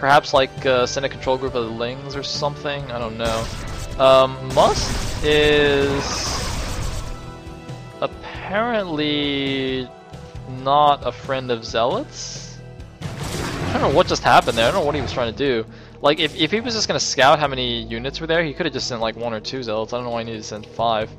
Perhaps like send a control group of the Lings or something. I don't know. Must is apparently not a friend of Zealots. I don't know what just happened there. I don't know what he was trying to do. Like, if he was just going to scout how many units were there, he could have just sent like 1 or 2 Zealots. I don't know why he needed to send 5.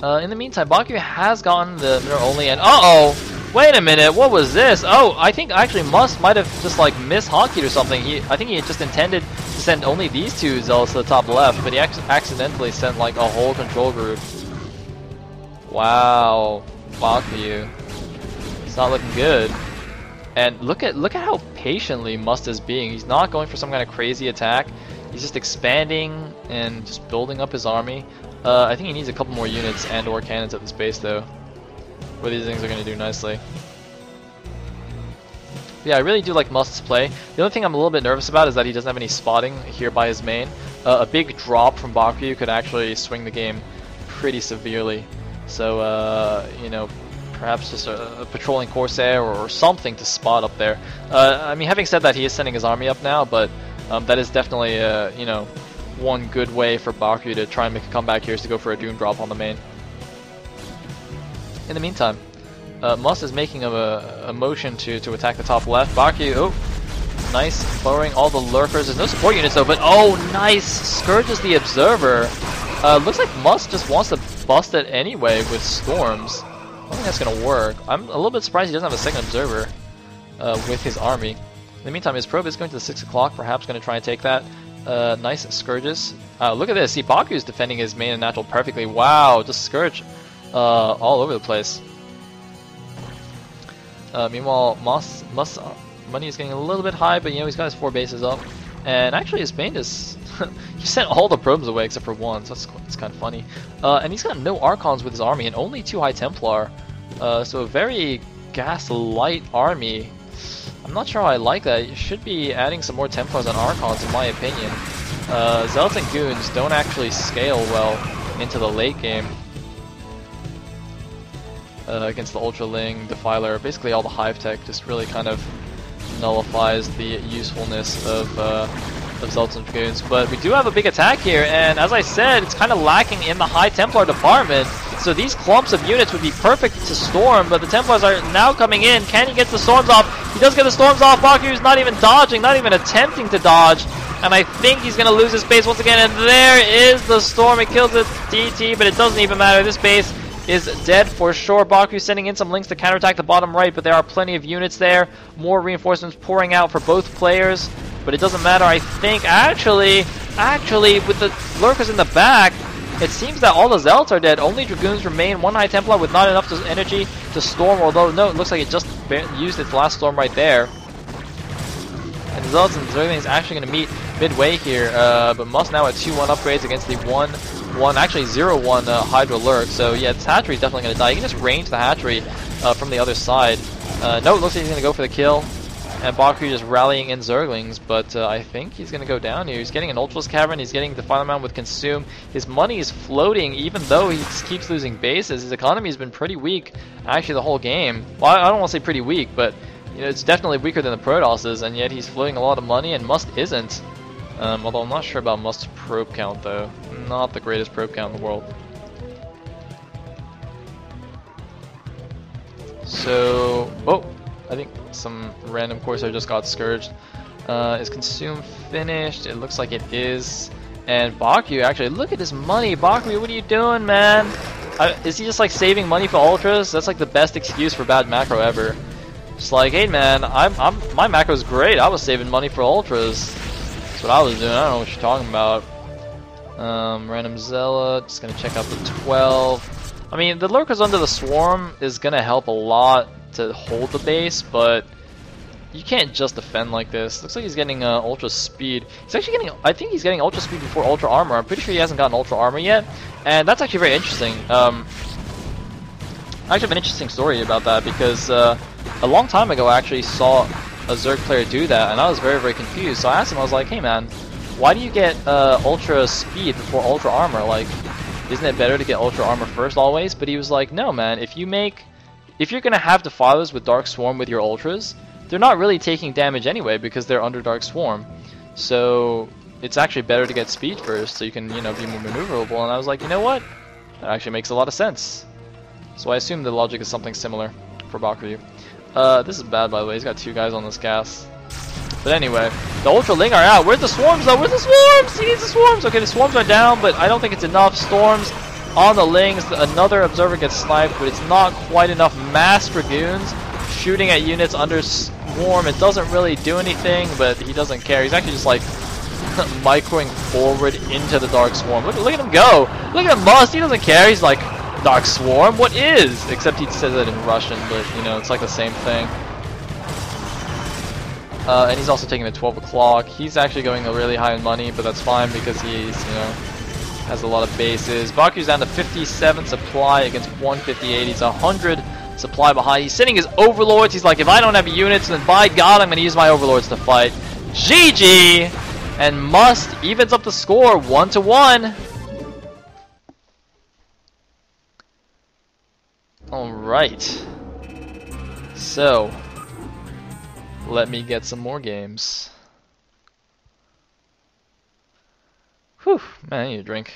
In the meantime, Bakuryu has gotten the mineral only, and uh-oh! Wait a minute, what was this? Oh, I think actually might have just like mishockeyd or something. I think he had just intended to send only these 2 Zealots to the top left, but he accidentally sent like a whole control group. Wow, Bakuryu. It's not looking good. And look at how patiently Must is being. He's not going for some kind of crazy attack. He's just expanding and just building up his army. I think he needs a couple more units and or cannons at this base though, where these things are going to do nicely. Yeah, I really do like Must's play. The only thing I'm a little bit nervous about is that he doesn't have any spotting here by his main. A big drop from Bakuryu could actually swing the game pretty severely. So, you know, perhaps just a patrolling Corsair or something to spot up there. I mean, having said that, he is sending his army up now, but that is definitely, you know, one good way for Bakuryu to try and make a comeback here is to go for a Doom drop on the main. In the meantime, Must is making a motion to attack the top left. Bakuryu, oh, nice, lowering all the lurkers. There's no support units though, but oh, nice, scourges the Observer. Looks like Must just wants to bust it anyway with Storms. I don't think that's gonna work. I'm a little bit surprised he doesn't have a second Observer with his army. In the meantime, his probe is going to the 6 o'clock, perhaps going to try and take that. Nice Scourges. Look at this. See, Bakuryu's defending his main and natural perfectly. Wow, just Scourge all over the place. Meanwhile, Must money is getting a little bit high, but you know he's got his 4 bases up, and actually his main is he sent all the probes away except for 1, so that's kind of funny. And he's got no Archons with his army and only 2 High Templar, so a very gas light army. I'm not sure how I like that. You should be adding some more Templars and Archons in my opinion. Zealots and Goons don't actually scale well into the late game against the Ultraling, Defiler. Basically all the Hive Tech just really kind of nullifies the usefulness of Zealots and Dragoons. But we do have a big attack here, and as I said, it's kind of lacking in the High Templar department. So these clumps of units would be perfect to storm, but the Templars are now coming in. Can he get the storms off? He does get the storms off. Bakuryu's not even dodging, not even attempting to dodge. And I think he's going to lose his base once again, and there is the storm. It kills its DT, but it doesn't even matter. This base is dead for sure. Bakuryu sending in some links to counterattack the bottom right, but there are plenty of units there. More reinforcements pouring out for both players, but it doesn't matter. I think actually with the lurkers in the back, it seems that all the Zealots are dead. Only Dragoons remain. 1 High Templar with not enough energy to storm, although no, it looks like it just used its last storm right there. And the Zealots and Zerglings actually going to meet midway here, but Must now at 2-1 upgrades against the 1-1, actually 0-1 Hydra Lurk. So yeah, this hatchery is definitely going to die. You can just range the hatchery from the other side. No, it looks like he's going to go for the kill. And Bakuryu just rallying in Zerglings, but I think he's going to go down here. He's getting an Ultra's Cavern, he's getting Defiler Mound with Consume. His money is floating even though he keeps losing bases. His economy has been pretty weak actually the whole game. Well, I don't want to say pretty weak, but you know, it's definitely weaker than the Protosses, and yet he's floating a lot of money, and Must isn't. Although I'm not sure about Must's probe count though. Not the greatest probe count in the world. So, oh, I think some random Corsair just got Scourged. Is Consume finished? It looks like it is. And Bakuryu, actually, look at this money. Bakuryu, what are you doing, man? Is he just like saving money for Ultras? That's like the best excuse for bad macro ever. Just like, hey man, my macro's great. I was saving money for Ultras. That's what I was doing. I don't know what you're talking about. Random Zealot, just gonna check out the 12. I mean, the Lurkers under the Swarm is gonna help a lot to hold the base, but you can't just defend like this. Looks like he's getting Ultra Speed. He's actually getting, I think he's getting Ultra Speed before Ultra Armor. I'm pretty sure he hasn't gotten Ultra Armor yet, and that's actually very interesting. I actually have an interesting story about that, because a long time ago I actually saw a Zerg player do that, and I was very, very confused. So I asked him, I was like, hey man, why do you get Ultra Speed before Ultra Armor? Like, isn't it better to get Ultra Armor first always? But he was like, no man, if you're gonna have Defilers with Dark Swarm with your Ultras, they're not really taking damage anyway because they're under Dark Swarm. So it's actually better to get speed first so you can, you know, be more maneuverable. And I was like, you know what? That actually makes a lot of sense. So I assume the logic is something similar for Bakuryu. This is bad, by the way. He's got 2 guys on this gas. But anyway, the Ultra Ling are out. Where's the swarms though? Where's the swarms? He needs the swarms. Okay, the swarms are down, but I don't think it's enough. Storms on the Lings. Another observer gets sniped, but it's not quite enough. Mass Dragoons shooting at units under swarm. It doesn't really do anything, but he doesn't care. He's actually just like microing forward into the Dark Swarm. Look at him go. Look at him Must. He doesn't care. He's like, Dark Swarm? What is? Except he says it in Russian, but you know, it's like the same thing. And he's also taking the 12 o'clock. He's actually going really high in money, but that's fine because he's, you know, has a lot of bases. Baku's down to 57 supply against 158. He's 100 supply behind. He's sending his overlords. He's like, if I don't have units, then by God, I'm going to use my overlords to fight. GG! And Must evens up the score 1-1. Alright. So, let me get some more games. Whew, man, I need a drink.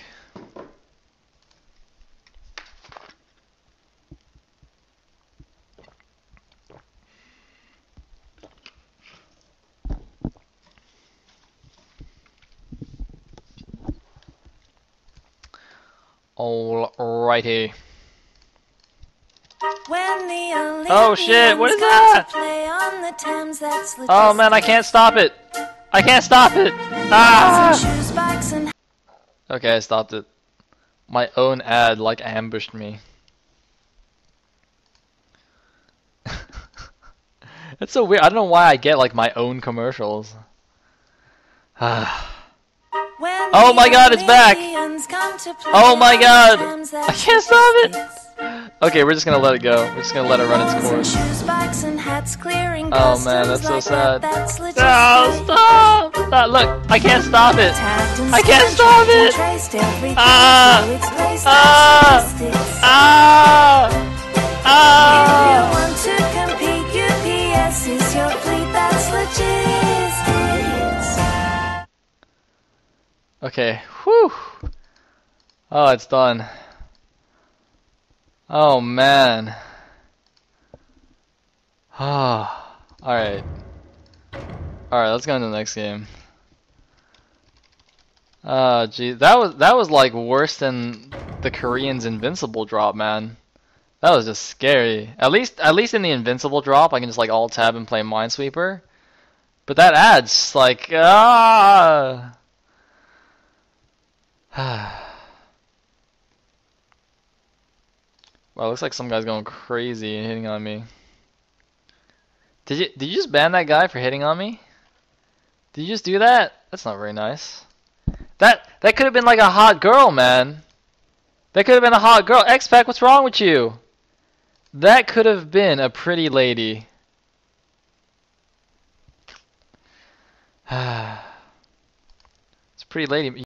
Alrighty. Oh shit, what is that? Oh man, I can't stop it. I can't stop it. Ah! Okay, I stopped it. My own ad like ambushed me. It's so weird. I don't know why I get like my own commercials. Oh my god, it's back! Oh my god! I can't stop it! Okay, we're just gonna let it go. We're just gonna let it run its course. Oh man, that's so sad. No, stop! Stop! Look, I can't stop it! I can't stop it! Ah! Ah! Ah! Ah! Okay, whew! Oh, it's done. Oh man. Ah, alright. Alright, let's go into the next game. Gee, that was like worse than the Koreans' Invincible drop, man. That was just scary. At least in the Invincible drop, I can just like alt tab and play Minesweeper. But that adds like Well, it looks like some guy's going crazy and hitting on me. Did you just ban that guy for hitting on me? Did you just do that? That's not very nice. That could have been like a hot girl, man. That could have been a hot girl. X-Pac, what's wrong with you? That could have been a pretty lady. It's a pretty lady.